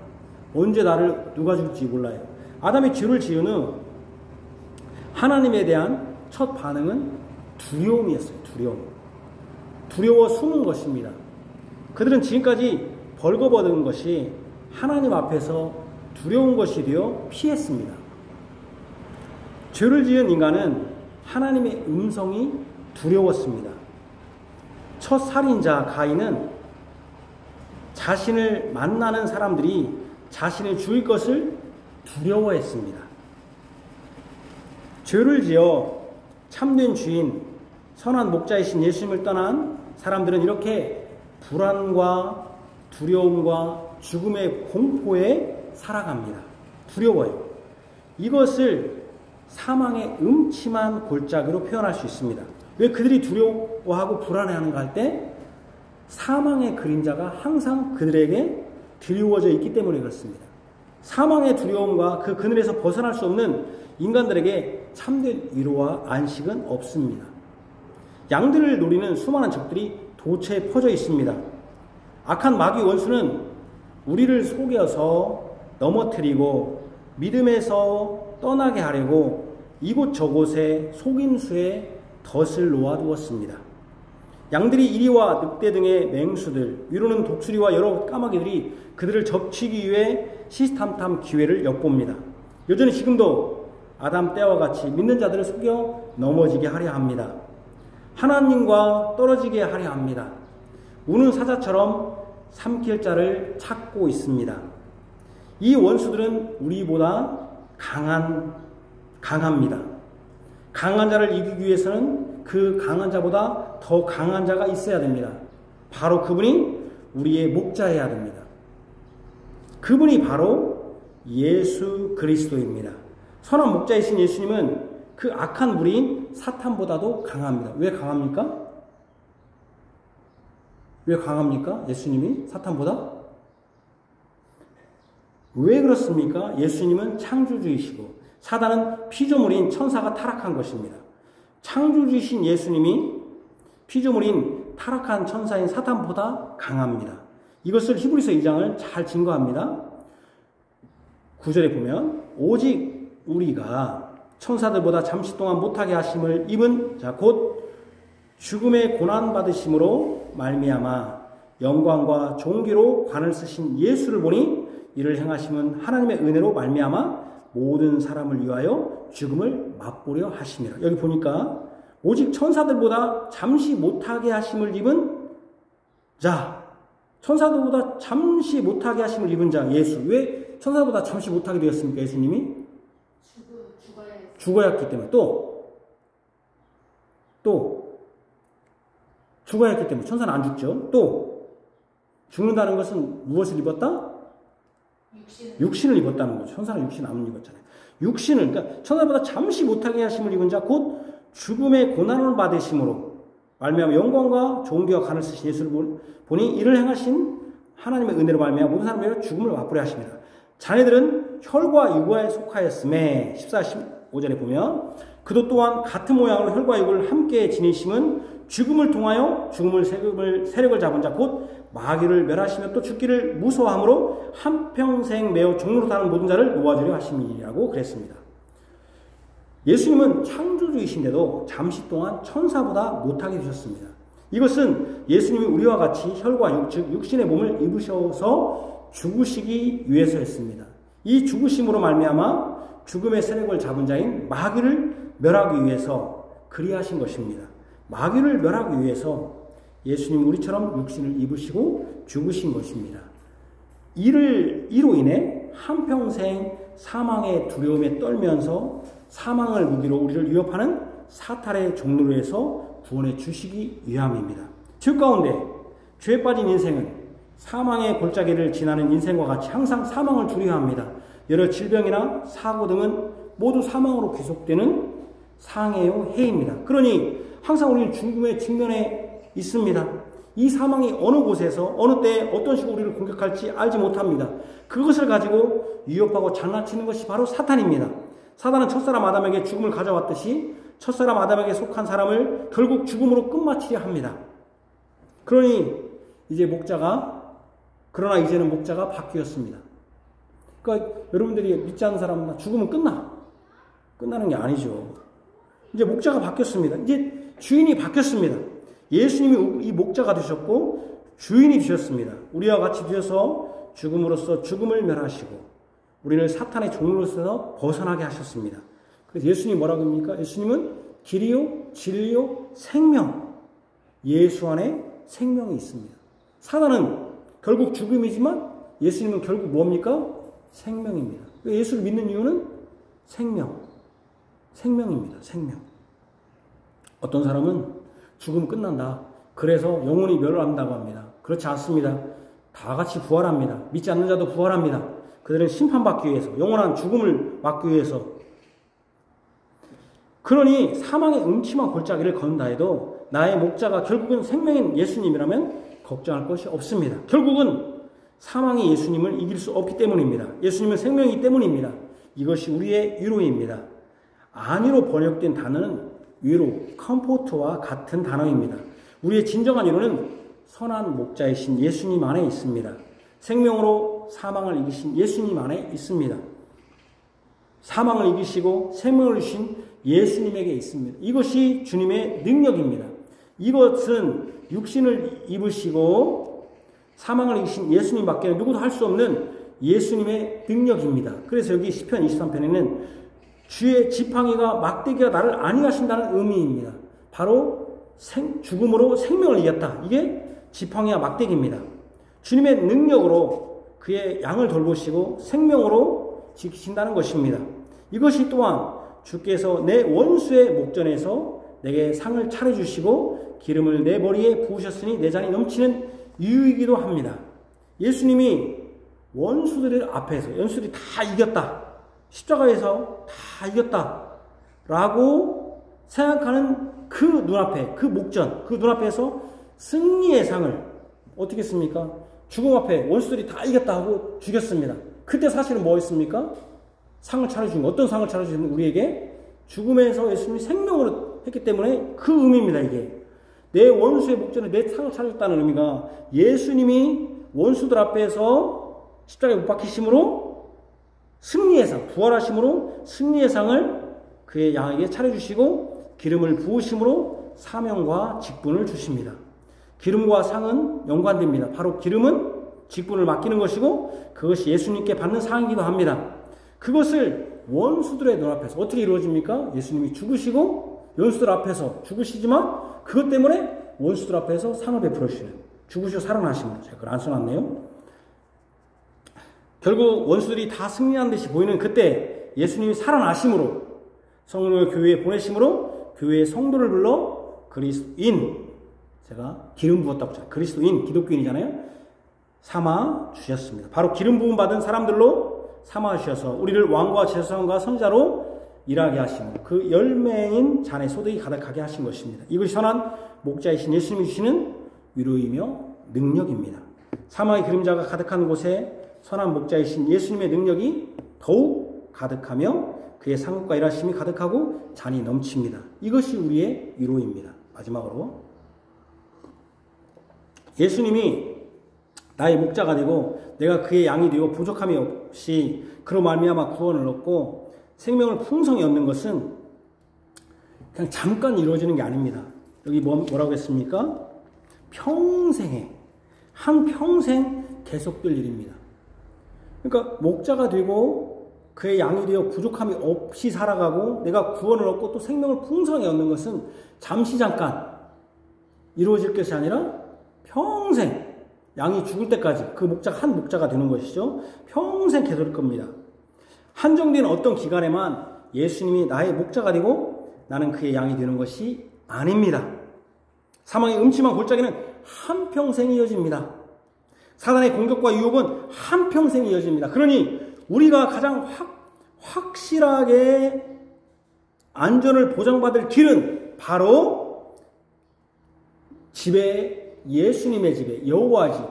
언제 나를 누가 줄지 몰라요. 아담이 죄를 지은 후 하나님에 대한 첫 반응은 두려움이었어요. 두려워 숨은 것입니다. 그들은 지금까지 벌거벗은 것이 하나님 앞에서 두려운 것이 되어 피했습니다. 죄를 지은 인간은 하나님의 음성이 두려웠습니다. 첫 살인자 가인은 자신을 만나는 사람들이 자신을 죽일 것을 두려워했습니다. 죄를 지어 참된 주인, 선한 목자이신 예수님을 떠난 사람들은 이렇게 불안과 두려움과 죽음의 공포에 살아갑니다. 두려워요. 이것을 사망의 음침한 골짜기로 표현할 수 있습니다. 왜 그들이 두려워하고 불안해하는가 할 때 사망의 그림자가 항상 그들에게 드리워져 있기 때문에 그렇습니다. 사망의 두려움과 그 그늘에서 벗어날 수 없는 인간들에게 참된 위로와 안식은 없습니다. 양들을 노리는 수많은 적들이 도처에 퍼져 있습니다. 악한 마귀 원수는 우리를 속여서 넘어뜨리고 믿음에서 떠나게 하려고 이곳저곳에 속임수에 덫을 놓아두었습니다. 양들이 이리와 늑대 등의 맹수들, 위로는 독수리와 여러 까마귀들이 그들을 접치기 위해 시시탐탐 기회를 엿봅니다. 여전히 지금도 아담 때와 같이 믿는 자들을 속여 넘어지게 하려 합니다. 하나님과 떨어지게 하려 합니다. 우는 사자처럼 삼킬 자를 찾고 있습니다. 이 원수들은 우리보다 강합니다. 강한 자를 이기기 위해서는 그 강한 자보다 더 강한 자가 있어야 됩니다. 바로 그분이 우리의 목자여야 됩니다. 그분이 바로 예수 그리스도입니다. 선한 목자이신 예수님은 그 악한 무리인 사탄보다도 강합니다. 왜 강합니까? 왜 강합니까? 예수님이 사탄보다? 왜 그렇습니까? 예수님은 창조주이시고 사단은 피조물인 천사가 타락한 것입니다. 창조주이신 예수님이 피조물인 타락한 천사인 사탄보다 강합니다. 이것을 히브리서 2장을 잘 증거합니다. 9절에 보면 오직 우리가 천사들보다 잠시 동안 못하게 하심을 입은 곧 죽음의 고난받으심으로 말미암아 영광과 존귀로 관을 쓰신 예수를 보니 이를 행하심은 하나님의 은혜로 말미암아 모든 사람을 위하여 죽음을 맛보려 하심이라. 여기 보니까 오직 천사들보다 잠시 못하게 하심을 입은 자, 천사들보다 잠시 못하게 하심을 입은 자 예수. 왜 천사들보다 잠시 못하게 되었습니까? 예수님이 죽어야 했기 때문에 또 죽어야 했기 때문에 천사는 안 죽죠. 또 죽는다는 것은 무엇을 입었다? 육신을 입었다는 거죠. 천사는 육신 안 입었잖아요. 육신을, 그러니까 천사보다 잠시 못하게 하심을 입은 자 곧 죽음의 고난을 받으심으로 말미암아 영광과 존귀와 관을 쓰신 예수를 보니 이를 행하신 하나님의 은혜로 말미암아 모든 사람에게 죽음을 맛보려 하십니다. 자네들은 혈과 육에 속하였음에 14, 15절에 보면 그도 또한 같은 모양으로 혈과 육을 함께 지니심은 죽음을 통하여 죽음을 세력을 잡은 자 곧 마귀를 멸하시며 또 죽기를 무서워함으로 한평생 매어 종로로 타는 모든 자를 놓아주려 하심이라고 그랬습니다. 예수님은 창조주이신데도 잠시 동안 천사보다 못하게 되셨습니다. 이것은 예수님이 우리와 같이 혈과 육, 즉 육신의 몸을 입으셔서 죽으시기 위해서였습니다. 이 죽으심으로 말미암아 죽음의 세력을 잡은 자인 마귀를 멸하기 위해서 그리하신 것입니다. 마귀를 멸하기 위해서 예수님 우리처럼 육신을 입으시고 죽으신 것입니다. 이로 인해 한평생 사망의 두려움에 떨면서 사망을 무기로 우리를 위협하는 사탄의 종로로 해서 구원해 주시기 위함입니다. 죄 가운데 죄에 빠진 인생은 사망의 골짜기를 지나는 인생과 같이 항상 사망을 두려워합니다. 여러 질병이나 사고 등은 모두 사망으로 귀속되는 상해요 해입니다. 그러니 항상 우리는 죽음의 직면에 있습니다. 이 사망이 어느 곳에서 어느 때에 어떤 식으로 우리를 공격할지 알지 못합니다. 그것을 가지고 위협하고 장난치는 것이 바로 사탄입니다. 사탄은 첫사람 아담에게 죽음을 가져왔듯이 첫사람 아담에게 속한 사람을 결국 죽음으로 끝마치려 합니다. 그러나 이제는 목자가 바뀌었습니다. 그러니까 여러분들이 믿지 않는 사람은 죽으면 끝나는 게 아니죠. 이제 목자가 바뀌었습니다. 이제 주인이 바뀌었습니다. 예수님이 이 목자가 되셨고 주인이 되셨습니다. 우리와 같이 되어서 죽음으로써 죽음을 멸하시고 우리를 사탄의 종로로서 벗어나게 하셨습니다. 그래서 예수님이 뭐라고 합니까? 예수님은 길이요, 진리요, 생명. 예수 안에 생명이 있습니다. 사단은 결국 죽음이지만 예수님은 결국 뭡니까? 생명입니다. 예수를 믿는 이유는 생명입니다. 생명. 어떤 사람은 죽으면 끝난다. 그래서 영혼이 멸망한다고 합니다. 그렇지 않습니다. 다 같이 부활합니다. 믿지 않는 자도 부활합니다. 그들은 심판받기 위해서, 영원한 죽음을 막기 위해서. 그러니 사망의 음침한 골짜기를 건다 해도 나의 목자가 결국은 생명인 예수님이라면 걱정할 것이 없습니다. 결국은 사망이 예수님을 이길 수 없기 때문입니다. 예수님은 생명이기 때문입니다. 이것이 우리의 위로입니다. 안위로 번역된 단어는 위로, 컴포트와 같은 단어입니다. 우리의 진정한 위로는 선한 목자이신 예수님 안에 있습니다. 생명으로 사망을 이기신 예수님 안에 있습니다. 사망을 이기시고 생명을 주신 예수님에게 있습니다. 이것이 주님의 능력입니다. 이것은 육신을 입으시고 사망을 이기신 예수님밖에 누구도 할 수 없는 예수님의 능력입니다. 그래서 여기 시편 23편에는 주의 지팡이가 막대기가 나를 안위하신다는 의미입니다. 바로 죽음으로 생명을 이겼다. 이게 지팡이와 막대기입니다. 주님의 능력으로 그의 양을 돌보시고 생명으로 지키신다는 것입니다. 이것이 또한 주께서 내 원수의 목전에서 내게 상을 차려주시고 기름을 내 머리에 부으셨으니 내 잔이 넘치는 이유이기도 합니다. 예수님이 원수들 앞에서 원수들이 다 이겼다. 십자가에서 다 이겼다. 라고 생각하는 그 눈앞에, 그 목전, 그 눈앞에서 승리의 상을 어떻게 했습니까? 죽음 앞에 원수들이 다 이겼다 하고 죽였습니다. 그때 사실은 뭐 했습니까? 상을 차려준 거. 어떤 상을 차려주는 우리에게? 죽음에서 예수님이 생명으로 했기 때문에 그 의미입니다, 이게. 내 원수의 목전에 내 상을 차려줬다는 의미가 예수님이 원수들 앞에서 십자가에 못 박히심으로 승리의 상, 부활하심으로 승리의 상을 그의 양에게 차려주시고 기름을 부으심으로 사명과 직분을 주십니다. 기름과 상은 연관됩니다. 바로 기름은 직분을 맡기는 것이고 그것이 예수님께 받는 상이기도 합니다. 그것을 원수들의 눈앞에서 어떻게 이루어집니까? 예수님이 죽으시고 원수들 앞에서 죽으시지만 그것 때문에 원수들 앞에서 상을 베풀어 주시는, 죽으시고 살아나십니다. 제가 그걸 안 써놨네요. 결국 원수들이 다 승리한 듯이 보이는 그때 예수님이 살아나심으로 성령을 교회에 보내심으로 교회의 성도를 불러 그리스도인, 제가 기름 부었다고 했잖아요. 그리스도인, 기독교인이잖아요. 삼아 주셨습니다. 바로 기름 부음 받은 사람들로 삼아 주셔서 우리를 왕과 제사장과 선자로 일하게 하시고 그 열매인 잔의 소득이 가득하게 하신 것입니다. 이것이 선한 목자이신 예수님이 주시는 위로이며 능력입니다. 사망의 그림자가 가득한 곳에 선한 목자이신 예수님의 능력이 더욱 가득하며 그의 상급과 일하심이 가득하고 잔이 넘칩니다. 이것이 우리의 위로입니다. 마지막으로 예수님이 나의 목자가 되고 내가 그의 양이 되어 부족함이 없이 그로 말미암아 구원을 얻고 생명을 풍성히 얻는 것은 그냥 잠깐 이루어지는 게 아닙니다. 여기 뭐라고 했습니까? 평생에, 한평생 계속될 일입니다. 그러니까 목자가 되고 그의 양이 되어 부족함이 없이 살아가고 내가 구원을 얻고 또 생명을 풍성히 얻는 것은 잠시 잠깐 이루어질 것이 아니라 평생, 양이 죽을 때까지 그 목자가 한 목자가 되는 것이죠. 평생 계속될 겁니다. 한정된 어떤 기간에만 예수님이 나의 목자가 되고 나는 그의 양이 되는 것이 아닙니다. 사망의 음침한 골짜기는 한평생 이어집니다. 사단의 공격과 유혹은 한평생 이어집니다. 그러니 우리가 가장 확실하게 안전을 보장받을 길은 바로 집에, 예수님의 집에, 여호와의 집,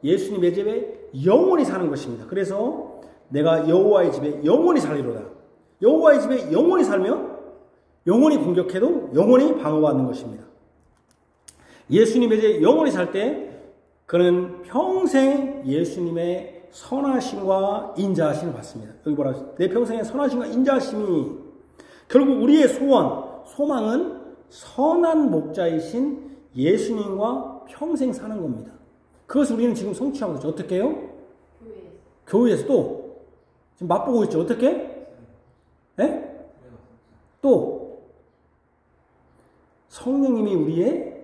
예수님의 집에 영원히 사는 것입니다. 그래서 내가 여호와의 집에 영원히 살리로다. 여호와의 집에 영원히 살면 영원히 공격해도 영원히 방어받는 것입니다. 예수님의 집에 영원히 살 때 그는 평생 예수님의 선하심과 인자하심을 받습니다. 여기 뭐라고 내 평생의 선하심과 인자하심이 결국 우리의 소망은 선한 목자이신 예수님과 평생 사는 겁니다. 그것을 우리는 지금 성취하고 있죠. 어떻게 해요? 교회에서 또 지금 맛보고 있죠. 어떻게? 네? 또 성령님이 우리의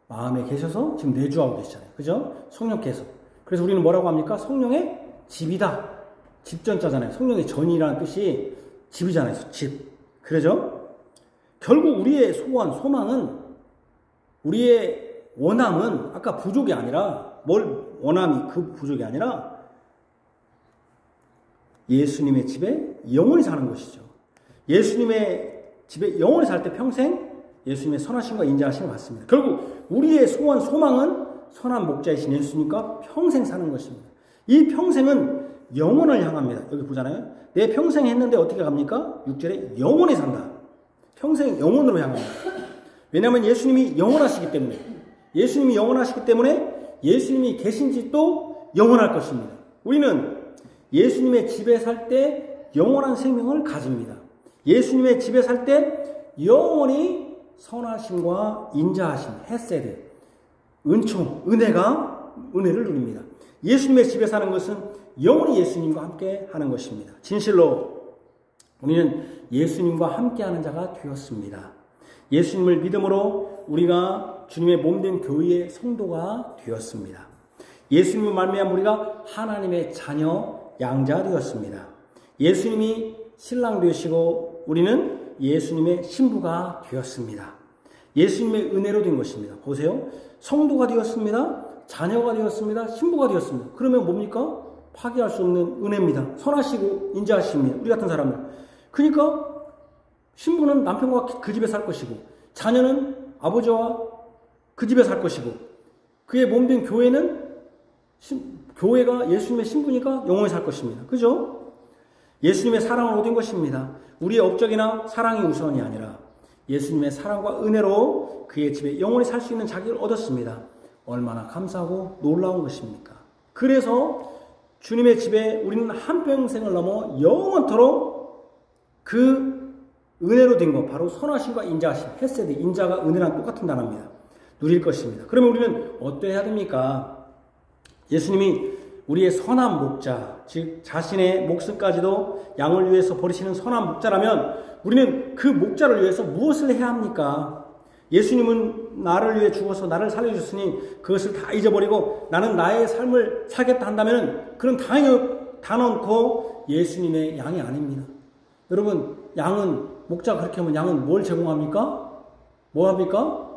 마음에 계셔서 지금 내주하고 계시잖아요. 그죠? 성령께서. 그래서 우리는 뭐라고 합니까? 성령의 집이다. 집전자잖아요. 성령의 전이라는 뜻이 집이잖아요. 집. 그러죠? 결국 우리의 소망은 우리의 원함은 아까 부족이 아니라 원함이 그 부족이 아니라 예수님의 집에 영원히 사는 것이죠. 예수님의 집에 영원히 살 때 평생 예수님의 선하심과 인자하심을 받습니다. 결국 우리의 소망은 선한 목자이신 예수님과 평생 사는 것입니다. 이 평생은 영원을 향합니다. 여기 보잖아요. 내 평생 했는데 어떻게 갑니까? 6절에 영원히 산다. 평생 영원으로 향합니다. 왜냐하면 예수님이 영원하시기 때문에 예수님이 영원하시기 때문에 예수님이 계신 집도 영원할 것입니다. 우리는 예수님의 집에 살 때 영원한 생명을 가집니다. 예수님의 집에 살 때 영원히 선하심과 인자하심, 헤세드, 은총, 은혜를 누립니다. 예수님의 집에 사는 것은 영원히 예수님과 함께 하는 것입니다. 진실로 우리는 예수님과 함께하는 자가 되었습니다. 예수님을 믿음으로 우리가 주님의 몸된 교회의 성도가 되었습니다. 예수님을 말미암아 우리가 하나님의 자녀, 양자 되었습니다. 예수님이 신랑 되시고 우리는 예수님의 신부가 되었습니다. 예수님의 은혜로 된 것입니다. 보세요. 성도가 되었습니다. 자녀가 되었습니다. 신부가 되었습니다. 그러면 뭡니까? 파괴할 수 없는 은혜입니다. 선하시고 인자하십니다. 우리 같은 사람을. 그러니까 신부는 남편과 그 집에 살 것이고 자녀는 아버지와 그 집에 살 것이고 그의 몸된 교회가 예수님의 신부니까 영원히 살 것입니다. 그죠? 예수님의 사랑을 얻은 것입니다. 우리의 업적이나 사랑이 우선이 아니라 예수님의 사랑과 은혜로 그의 집에 영원히 살 수 있는 자격을 얻었습니다. 얼마나 감사하고 놀라운 것입니까? 그래서 주님의 집에 우리는 한평생을 넘어 영원토록 그 은혜로 된 것, 바로 선하심과 인자하심, 헤세드, 인자가 은혜랑 똑같은 단어입니다. 누릴 것입니다. 그러면 우리는 어떠해야 됩니까? 예수님이 우리의 선한 목자, 즉 자신의 목숨까지도 양을 위해서 버리시는 선한 목자라면 우리는 그 목자를 위해서 무엇을 해야 합니까? 예수님은 나를 위해 죽어서 나를 살려주셨으니 그것을 다 잊어버리고 나는 나의 삶을 살겠다 한다면 그런 다 넣고 예수님의 양이 아닙니다. 여러분, 양은 목자가 그렇게 하면 양은 뭘 제공합니까? 뭐 합니까?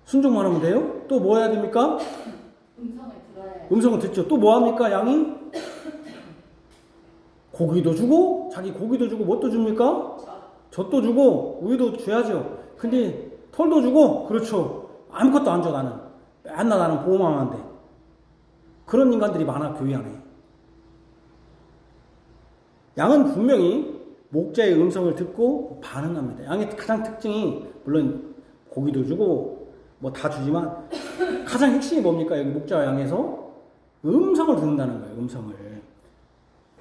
순종만 하면 돼요? 또 뭐 해야 됩니까? 음성을 듣죠. 또 뭐 합니까? 양이? 고기도 주고, 자기 고기도 주고, 뭣도 줍니까? 젖도 주고, 우유도 줘야죠. 근데 털도 주고, 그렇죠. 아무것도 안 줘, 나는. 맨날 나는 보호만 하는데. 그런 인간들이 많아, 교회 안에. 양은 분명히 목자의 음성을 듣고 반응합니다. 양의 가장 특징이, 물론 고기도 주고, 뭐 다 주지만, 가장 핵심이 뭡니까? 여기 목자와 양에서? 음성을 듣는다는 거예요.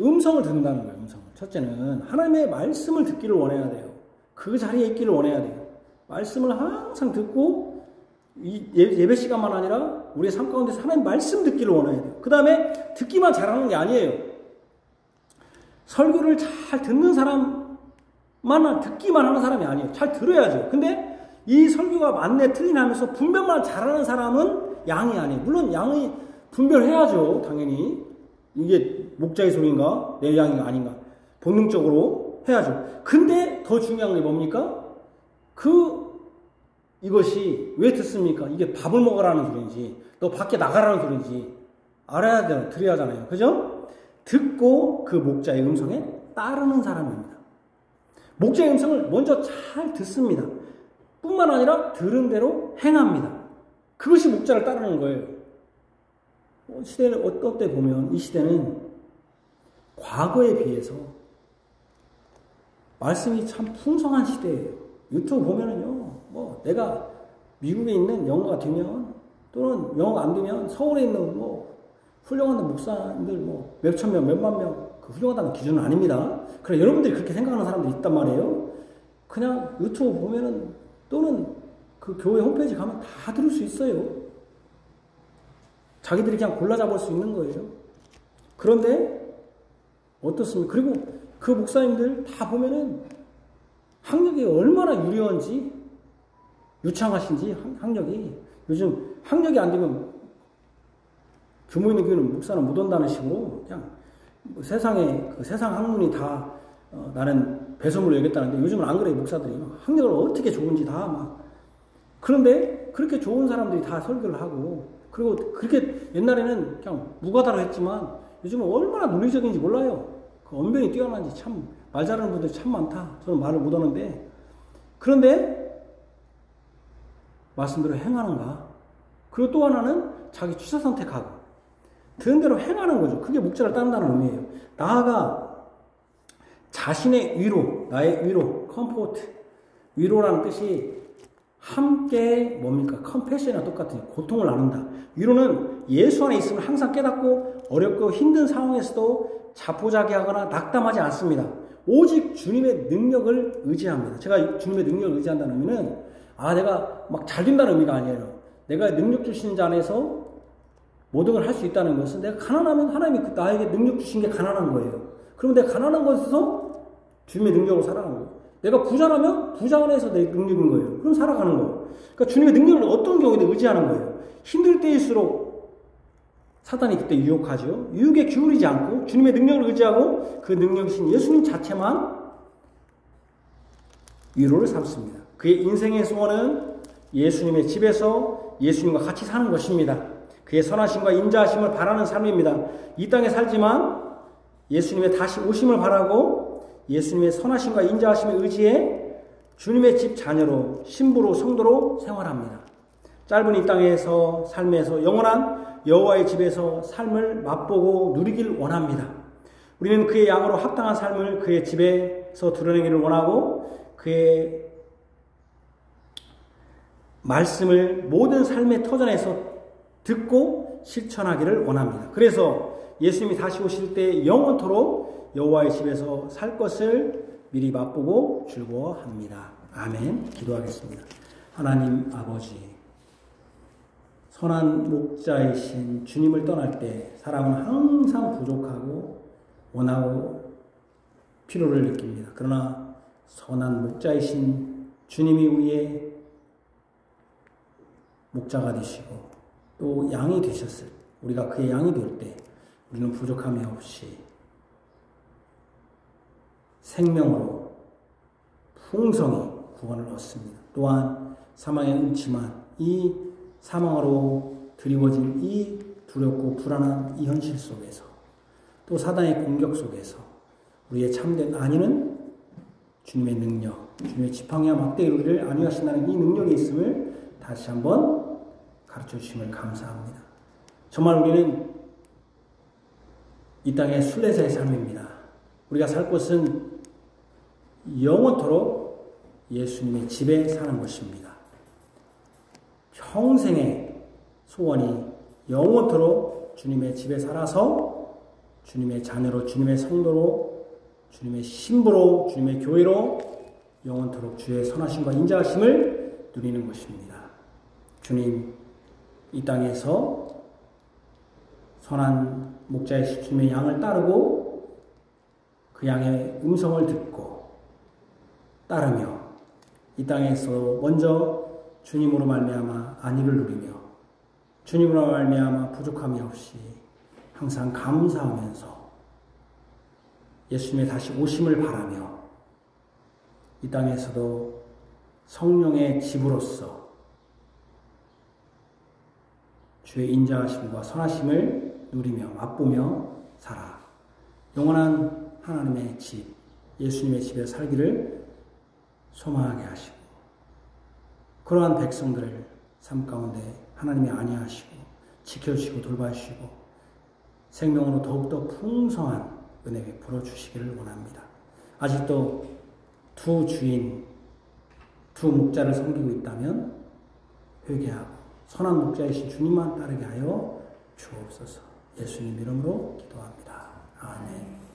음성을 듣는다는 거예요. 첫째는 하나님의 말씀을 듣기를 원해야 돼요. 그 자리에 있기를 원해야 돼요. 말씀을 항상 듣고 예배 시간만 아니라 우리의 삶 가운데서 하나님 말씀 듣기를 원해야 돼요. 그 다음에 듣기만 잘하는 게 아니에요. 설교를 잘 듣는 사람만 듣기만 하는 사람이 아니에요. 잘 들어야죠. 근데 이 설교가 맞네 틀리네 하면서 분별만 잘하는 사람은 양이 아니에요. 물론 양이 분별해야죠. 당연히 이게 목자의 소리인가 내 양이 아닌가 본능적으로 해야죠. 근데 더 중요한 게 뭡니까? 이것이 왜 듣습니까? 이게 밥을 먹으라는 소리인지 너 밖에 나가라는 소리인지 알아야 돼요. 들어야 하잖아요. 그죠? 듣고 그 목자의 음성에 따르는 사람입니다. 목자의 음성을 먼저 잘 듣습니다. 뿐만 아니라 들은 대로 행합니다. 그것이 목자를 따르는 거예요. 시대는 어떤 때 보면 이 시대는 과거에 비해서 말씀이 참 풍성한 시대예요. 유튜브 보면은요, 내가 미국에 있는 영어가 되면 또는 영어가 안 되면 서울에 있는 훌륭한 목사님들 몇천 명, 몇만 명, 그 훌륭하다는 기준은 아닙니다. 그래 여러분들이 그렇게 생각하는 사람들이 있단 말이에요. 그냥 유튜브 보면은 또는 그 교회 홈페이지 가면 다 들을 수 있어요. 자기들이 그냥 골라 잡을 수 있는 거예요. 그런데 어떻습니까? 그리고 그 목사님들 다 보면은 학력이 얼마나 유창하신지 학력이 요즘 학력이 안 되면 규모 있는 교회는 목사는 못 온다는 식으로 그냥 세상 학문이 다 나는 배설물로 여겼다는데 요즘은 안 그래요. 목사들이 학력을 어떻게 좋은지 다 막 그런데 그렇게 좋은 사람들이 다 설교를 하고 그리고 그렇게 옛날에는 그냥 무가다로 했지만 요즘은 얼마나 논리적인지 몰라요. 그 언변이 뛰어난지 참 말 잘하는 분들이 참 많다. 저는 말을 못 하는데 그런데 말씀대로 행하는가? 그리고 또 하나는 자기 취사 선택하고 듣는 대로 행하는 거죠. 그게 목자를 따른다는 의미예요. 나아가 자신의 위로, 나의 위로, 컴포트, 위로라는 뜻이 함께 뭡니까? 컴패션이랑 똑같은 고통을 나눈다. 위로는 예수 안에 있으면 항상 깨닫고 어렵고 힘든 상황에서도 자포자기하거나 낙담하지 않습니다. 오직 주님의 능력을 의지합니다. 제가 주님의 능력을 의지한다는 의미는 내가 막 잘 된다는 의미가 아니에요. 내가 능력 주신 자 안에서 모든 걸 할 수 있다는 것은 내가 가난하면 하나님이 나에게 능력 주신 게 가난한 거예요. 그럼 내가 가난한 것에서 주님의 능력으로 살아가는 거예요. 내가 부자라면 부자 안에서 내 능력인 거예요. 그럼 살아가는 거예요. 그러니까 주님의 능력을 어떤 경우에도 의지하는 거예요. 힘들 때일수록 사단이 그때 유혹하죠. 유혹에 기울이지 않고 주님의 능력을 의지하고 그 능력이신 예수님 자체만 위로를 삼습니다. 그의 인생의 소원은 예수님의 집에서 예수님과 같이 사는 것입니다. 그의 선하심과 인자하심을 바라는 삶입니다. 이 땅에 살지만 예수님의 다시 오심을 바라고 예수님의 선하심과 인자하심에 의지해 주님의 집 자녀로 신부로 성도로 생활합니다. 짧은 이 땅에서 삶에서 영원한 여호와의 집에서 삶을 맛보고 누리길 원합니다. 우리는 그의 양으로 합당한 삶을 그의 집에서 드러내기를 원하고 그의 말씀을 모든 삶의 터전에서 듣고 실천하기를 원합니다. 그래서 예수님이 다시 오실 때 영원토록 여호와의 집에서 살 것을 미리 맛보고 즐거워합니다. 아멘. 기도하겠습니다. 하나님 아버지, 선한 목자이신 주님을 떠날 때 사람은 항상 부족하고 원하고 필요를 느낍니다. 그러나 선한 목자이신 주님이 우리의 목자가 되시고 또 양이 되셨을 우리가 그의 양이 될 때 우리는 부족함이 없이 생명으로 풍성히 구원을 얻습니다. 또한 사망의 음침한 이 사망으로 드리워진 이 두렵고 불안한 이 현실 속에서 또 사단의 공격 속에서 우리의 참된 안위는 주님의 능력, 주님의 지팡이와 막대기로 우리를 안위하신다는 이 능력이 있음을 다시 한번 가르쳐 주심을 감사합니다. 정말 우리는 이 땅의 순례자의 삶입니다. 우리가 살 곳은 영원토록 예수님의 집에 사는 것입니다. 평생의 소원이 영원토록 주님의 집에 살아서 주님의 자녀로, 주님의 성도로, 주님의 신부로, 주님의 교회로 영원토록 주의 선하심과 인자하심을 누리는 것입니다. 주님, 이 땅에서 선한 목자이신 주님의 양을 따르고 그 양의 음성을 듣고 따르며 이 땅에서 먼저 주님으로 말미암아 안위를 누리며 주님으로 말미암아 부족함이 없이 항상 감사하면서 예수님의 다시 오심을 바라며 이 땅에서도 성령의 집으로서 주의 인자하심과 선하심을 누리며 맛보며 살아 영원한 하나님의 집, 예수님의 집에 살기를 소망하게 하시고 그러한 백성들을 삶 가운데 하나님이 안위하시고 지켜주시고 돌봐주시고 생명으로 더욱더 풍성한 은혜 베풀어 주시기를 원합니다. 아직도 두 주인, 두 목자를 섬기고 있다면 회개하고 선한 목자이신 주님만 따르게 하여 주옵소서. 예수님 이름으로 기도합니다. 아멘.